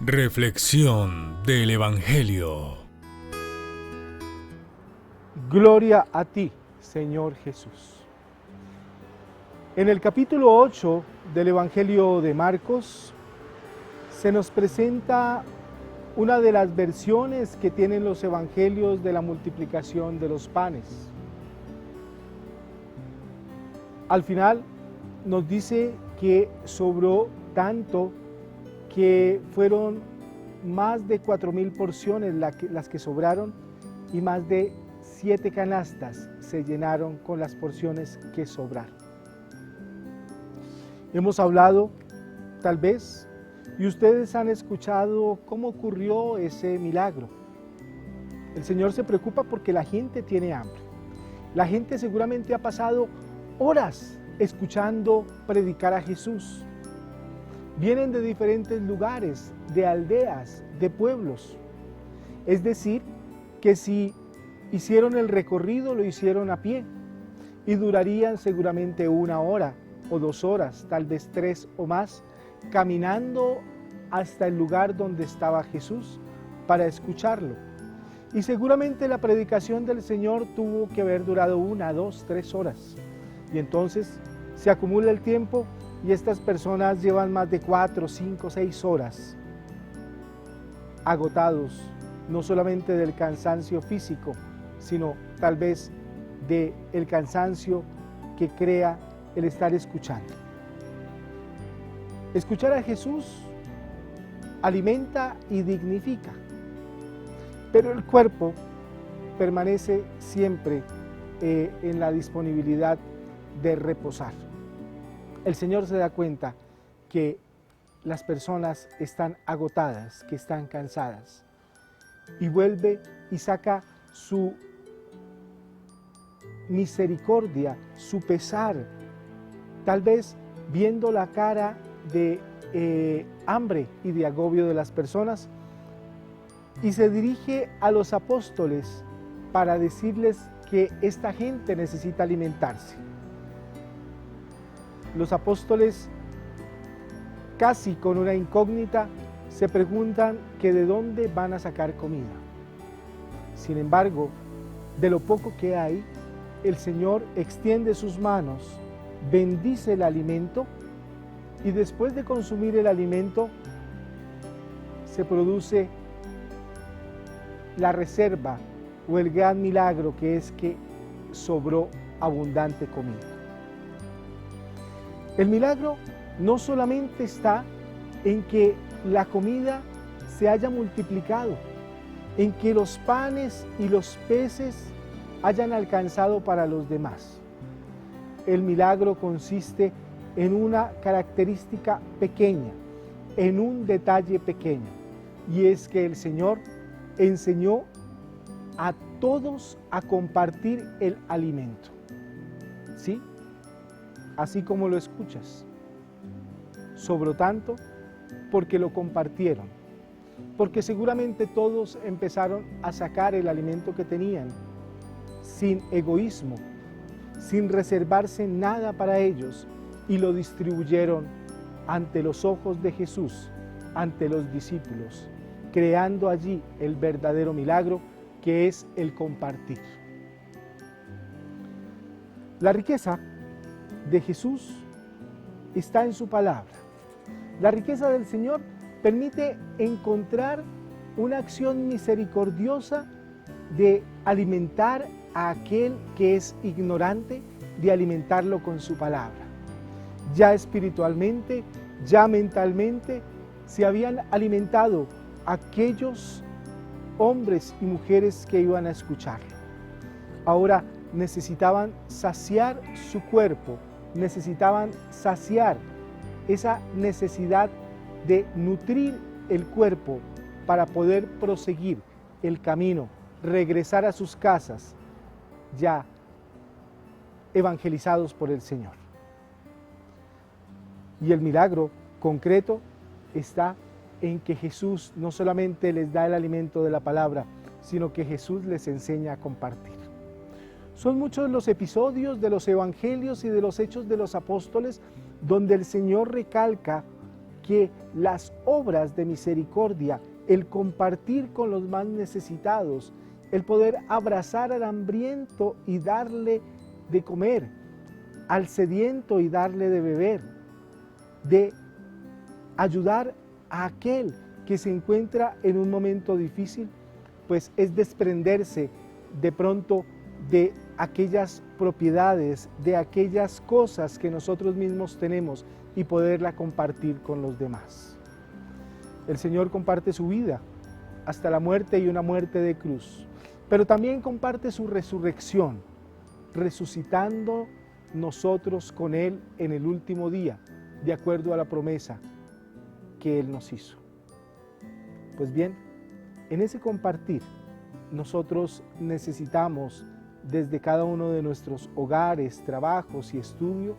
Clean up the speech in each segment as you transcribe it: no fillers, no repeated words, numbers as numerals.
Reflexión del Evangelio. Gloria a ti, Señor Jesús. En el capítulo 8 del Evangelio de Marcos se nos presenta una de las versiones que tienen los evangelios de la multiplicación de los panes. Al final nos dice que sobró tanto que fueron más de 4,000 porciones las que sobraron y más de 7 canastas se llenaron con las porciones que sobraron. Hemos hablado, tal vez, y ustedes han escuchado cómo ocurrió ese milagro. El Señor se preocupa porque la gente tiene hambre. La gente seguramente ha pasado horas escuchando predicar a Jesús. Vienen de diferentes lugares, de aldeas, de pueblos. Es decir, que si hicieron el recorrido, lo hicieron a pie y durarían seguramente 1 hora o 2 horas, tal vez 3 o más, caminando hasta el lugar donde estaba Jesús para escucharlo. Y seguramente la predicación del Señor tuvo que haber durado 1, 2, 3 horas. Y entonces se acumula el tiempo y estas personas llevan más de 4, 5, 6 horas agotados, no solamente del cansancio físico, sino tal vez del cansancio que crea el estar escuchando. Escuchar a Jesús alimenta y dignifica, pero el cuerpo permanece siempre en la disponibilidad de reposar. El Señor se da cuenta que las personas están agotadas, que están cansadas, y vuelve y saca su misericordia, su pesar, tal vez viendo la cara de hambre y de agobio de las personas, y se dirige a los apóstoles para decirles que esta gente necesita alimentarse. Los apóstoles, casi con una incógnita, se preguntan que de dónde van a sacar comida. Sin embargo, de lo poco que hay, el Señor extiende sus manos, bendice el alimento y después de consumir el alimento, se produce la reserva o el gran milagro, que es que sobró abundante comida. El milagro no solamente está en que la comida se haya multiplicado, en que los panes y los peces hayan alcanzado para los demás. El milagro consiste en una característica pequeña, en un detalle pequeño, y es que el Señor enseñó a todos a compartir el alimento. ¿Sí? Así como lo escuchas. Sobró tanto porque lo compartieron, porque seguramente todos empezaron a sacar el alimento que tenían, sin egoísmo, sin reservarse nada para ellos, y lo distribuyeron ante los ojos de Jesús, ante los discípulos, creando allí el verdadero milagro, que es el compartir. La riqueza de Jesús está en su palabra. La riqueza del Señor permite encontrar una acción misericordiosa de alimentar a aquel que es ignorante, de alimentarlo con su palabra. Ya espiritualmente, ya mentalmente, se habían alimentado aquellos hombres y mujeres que iban a escucharlo. Ahora necesitaban saciar su cuerpo, necesitaban saciar esa necesidad de nutrir el cuerpo para poder proseguir el camino, regresar a sus casas ya evangelizados por el Señor. Y el milagro concreto está en que Jesús no solamente les da el alimento de la palabra, sino que Jesús les enseña a compartir. Son muchos los episodios de los evangelios y de los hechos de los apóstoles donde el Señor recalca que las obras de misericordia, el compartir con los más necesitados, el poder abrazar al hambriento y darle de comer, al sediento y darle de beber, de ayudar a aquel que se encuentra en un momento difícil, pues es desprenderse de pronto de aquellas propiedades, de aquellas cosas que nosotros mismos tenemos y poderla compartir con los demás. El Señor comparte su vida hasta la muerte y una muerte de cruz, pero también comparte su resurrección, resucitando nosotros con Él en el último día, de acuerdo a la promesa que Él nos hizo. Pues bien, en ese compartir, nosotros necesitamos desde cada uno de nuestros hogares, trabajos y estudio,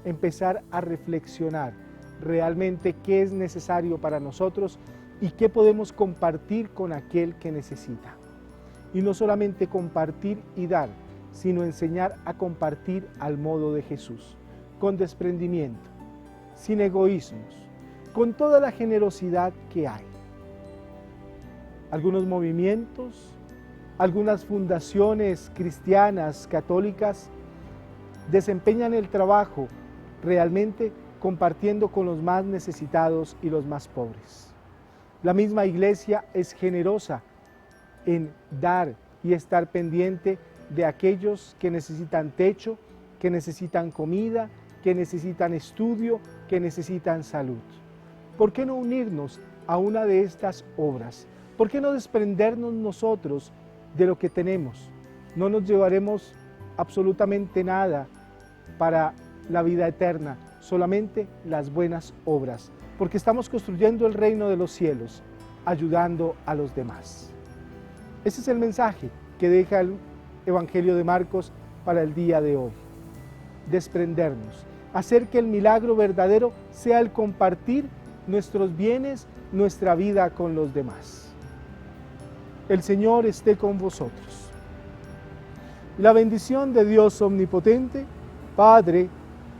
empezar a reflexionar realmente qué es necesario para nosotros y qué podemos compartir con aquel que necesita. Y no solamente compartir y dar, sino enseñar a compartir al modo de Jesús, con desprendimiento, sin egoísmos, con toda la generosidad que hay. Algunos movimientos, algunas fundaciones cristianas, católicas, desempeñan el trabajo realmente compartiendo con los más necesitados y los más pobres. La misma Iglesia es generosa en dar y estar pendiente de aquellos que necesitan techo, que necesitan comida, que necesitan estudio, que necesitan salud. ¿Por qué no unirnos a una de estas obras? ¿Por qué no desprendernos nosotros de lo que tenemos? No nos llevaremos absolutamente nada para la vida eterna, solamente las buenas obras, porque estamos construyendo el reino de los cielos, ayudando a los demás. Ese es el mensaje que deja el Evangelio de Marcos para el día de hoy. Desprendernos, hacer que el milagro verdadero sea el compartir nuestros bienes, nuestra vida con los demás. El Señor esté con vosotros. La bendición de Dios omnipotente, Padre,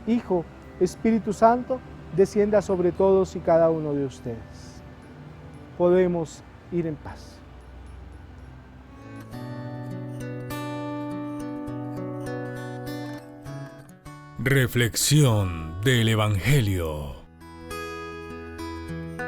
Hijo, Espíritu Santo, descienda sobre todos y cada uno de ustedes. Podemos ir en paz. Reflexión del Evangelio.